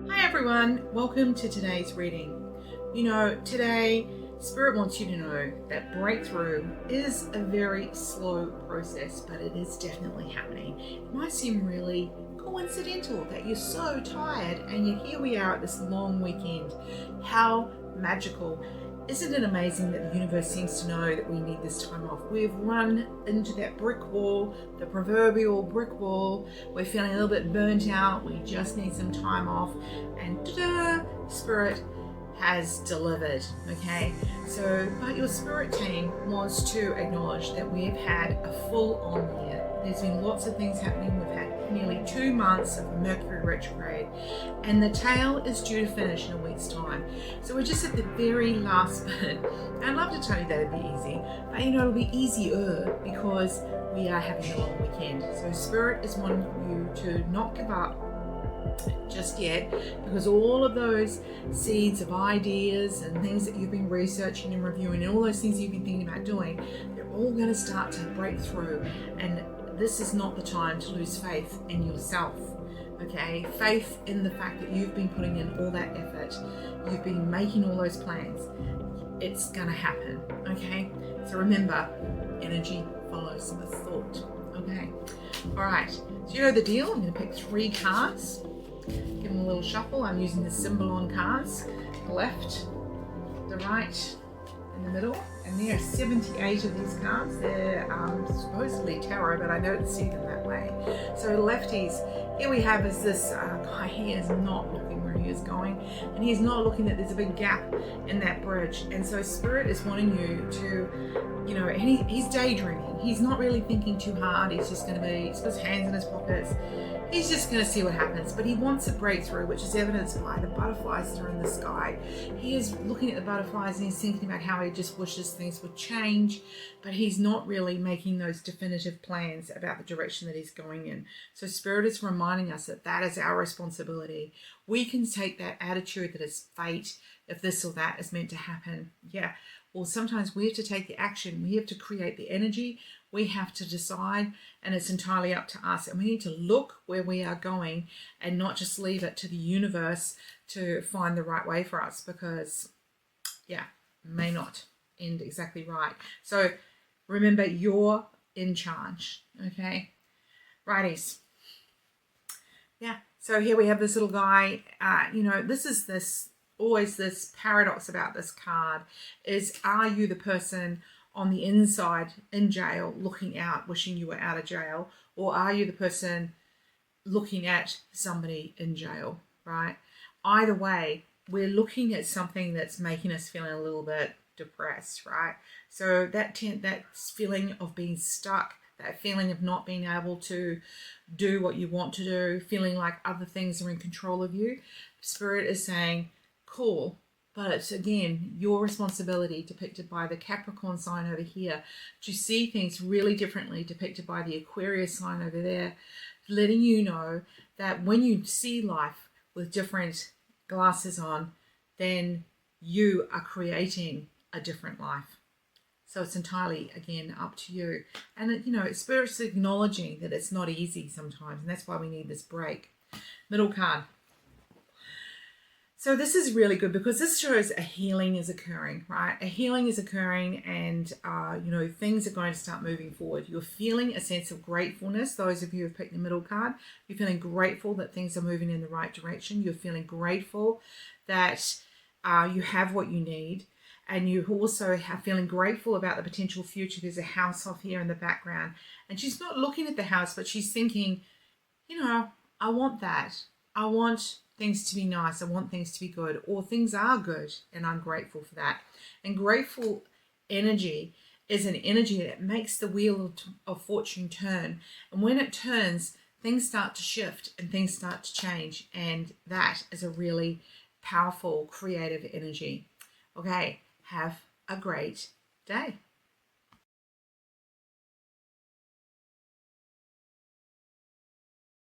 Hi everyone, welcome to today's reading. Today Spirit wants you to know that breakthrough is a very slow process, but it is definitely happening. It might seem really coincidental that you're so tired and yet here we are at this long weekend. How magical. Isn't it amazing that the universe seems to know that we need this time off? We've run into that brick wall, the proverbial brick wall. We're feeling a little bit burnt out. We just need some time off. And ta-da, Spirit has delivered, okay? But your Spirit team wants to acknowledge that we've had a full-on year. There's been lots of things happening. We've had nearly 2 months of Mercury Retrograde, and the tail is due to finish in a week's time. So we're just at the very last bit. I'd love to tell you that it'd be easy, but it'll be easier because we are having a long weekend. So Spirit is wanting you to not give up just yet, because all of those seeds of ideas and things that you've been researching and reviewing and all those things you've been thinking about doing, they're all going to start to break through. And this is not the time to lose faith in yourself, okay? Faith in the fact that you've been putting in all that effort, you've been making all those plans. It's going to happen, okay? So remember, energy follows with thought, okay? All right, so you know the deal. I'm going to pick 3 cards. Give them a little shuffle. I'm using the symbol on cards, the left, the right, and the middle. And there are 78 of these cards. They're supposedly tarot, but I don't see them that way. So lefties, here we have is this guy. He is not looking where he is going, and he's not looking that there's a big gap in that bridge. And so Spirit is wanting you to, he's daydreaming. He's not really thinking too hard. He's just going to be, he's got his hands in his pockets. He's just going to see what happens, but he wants a breakthrough, which is evidenced by the butterflies that are in the sky. He is looking at the butterflies and he's thinking about how he just wishes things would change, but he's not really making those definitive plans about the direction that he's going in. So Spirit is reminding us that that is our responsibility. We can take that attitude that it's fate, if this or that is meant to happen. Yeah, well, sometimes we have to take the action. We have to create the energy. We have to decide, and it's entirely up to us. And we need to look where we are going and not just leave it to the universe to find the right way for us, because, yeah, may not end exactly right. So remember, you're in charge, okay? Righties. Yeah, so here we have this little guy. Always this paradox about this card is, are you the person on the inside in jail looking out, wishing you were out of jail, or are you the person looking at somebody in jail, right? Either way, we're looking at something that's making us feeling a little bit depressed, right? So that feeling of being stuck, that feeling of not being able to do what you want to do, feeling like other things are in control of you, Spirit is saying, cool, but it's again your responsibility, depicted by the Capricorn sign over here, to see things really differently, depicted by the Aquarius sign over there, letting you know that when you see life with different glasses on, then you are creating a different life. So it's entirely, again, up to you. And Spirit's acknowledging that it's not easy sometimes, and that's why we need this break. Middle card. So this is really good because this shows a healing is occurring, right? A healing is occurring, and, things are going to start moving forward. You're feeling a sense of gratefulness. Those of you who have picked the middle card, you're feeling grateful that things are moving in the right direction. You're feeling grateful that you have what you need. And you also are feeling grateful about the potential future. There's a house off here in the background. And she's not looking at the house, but she's thinking, I want that. I want things to be nice. I want things to be good, or things are good, and I'm grateful for that. And grateful energy is an energy that makes the wheel of fortune turn. And when it turns, things start to shift and things start to change. And that is a really powerful, creative energy. Okay, have a great day.